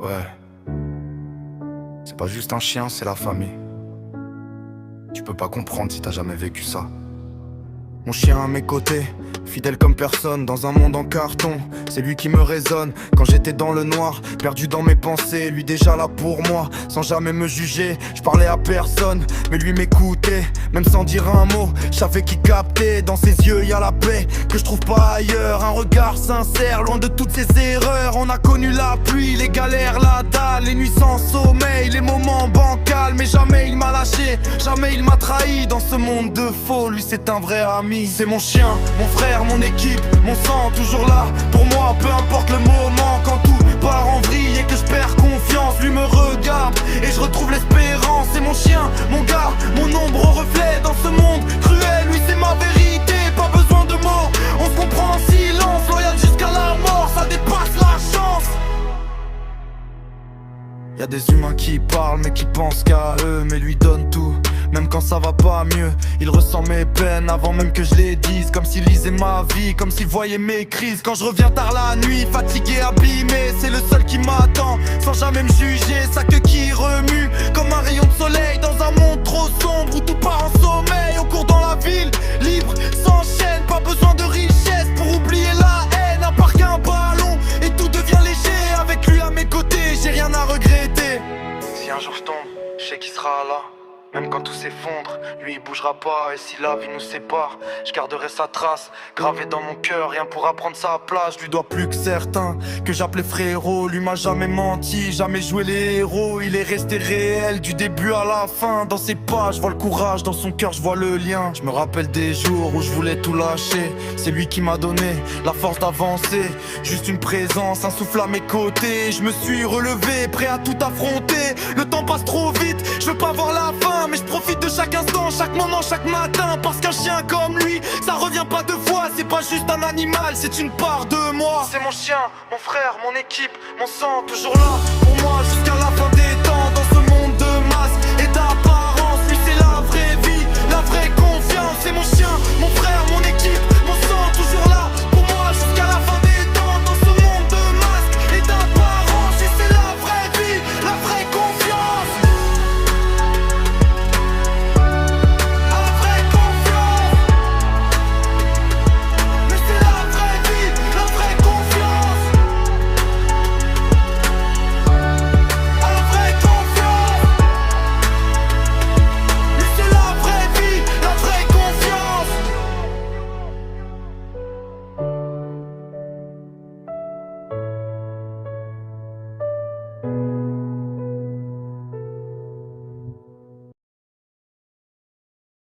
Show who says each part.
Speaker 1: Ouais, c'est pas juste un chien, c'est la famille. Tu peux pas comprendre si t'as jamais vécu ça. Mon chien à mes côtés, fidèle comme personne dans un monde en carton. C'est lui qui me résonne quand j'étais dans le noir, perdu dans mes pensées. Lui déjà là pour moi, sans jamais me juger. Je parlais à personne, mais lui m'écoutait. Même sans dire un mot, je savais qu'il captait. Dans ses yeux y a la paix que je trouve pas ailleurs. Un regard sincère, loin de toutes ses erreurs. On a connu la pluie, les galères, la dalle, les nuits sans sommeil, les moments bancals. Mais jamais il m'a lâché, jamais il m'a trahi. Dans ce monde de faux, lui c'est un vrai ami. C'est mon chien, mon frère, mon équipe, mon sang, toujours là pour moi, peu importe le moment. Quand tout part en vrille et que je perds confiance, lui me regarde et je retrouve l'espérance. C'est mon chien, mon gars, mon ombre au reflet dans ce monde cruel. Lui c'est ma vérité, pas besoin de mots. On se comprend en silence, loyal jusqu'à la mort, ça dépasse la chance. Y'a des humains qui parlent mais qui pensent qu'à eux, mais lui donne tout. Même quand ça va pas mieux, il ressent mes peines avant même que je les dise. Comme s'il lisait ma vie, comme s'il voyait mes crises. Quand je reviens tard la nuit, fatigué, abîmé, c'est le seul qui m'attend, sans jamais me juger, sa queue qui remue comme un rayon de soleil dans un monde trop sombre où tout part en sommeil. On court dans la ville, libre, sans chaîne, pas besoin de richesse pour oublier la haine. À part qu'un ballon et tout devient léger. Avec lui à mes côtés, j'ai rien à regretter. Si un jour je tombe, je sais qu'il sera là. Même quand tout s'effondre, lui il bougera pas. Et si la vie nous sépare, je garderai sa trace gravée dans mon cœur, rien pour apprendre sa place. Je lui dois plus que certains que j'appelais frérot. Lui m'a jamais menti, jamais joué les héros. Il est resté réel du début à la fin. Dans ses pas, je vois le courage, dans son cœur je vois le lien. Je me rappelle des jours où je voulais tout lâcher. C'est lui qui m'a donné la force d'avancer. Juste une présence, un souffle à mes côtés. Je me suis relevé, prêt à tout affronter. Le temps passe trop vite, je veux pas voir la fin. Mais je profite de chaque instant, chaque moment, chaque matin. Parce qu'un chien comme lui, ça revient pas deux fois. C'est pas juste un animal, c'est une part de moi. C'est mon chien, mon frère, mon équipe, mon sang, toujours là pour moi jusqu'à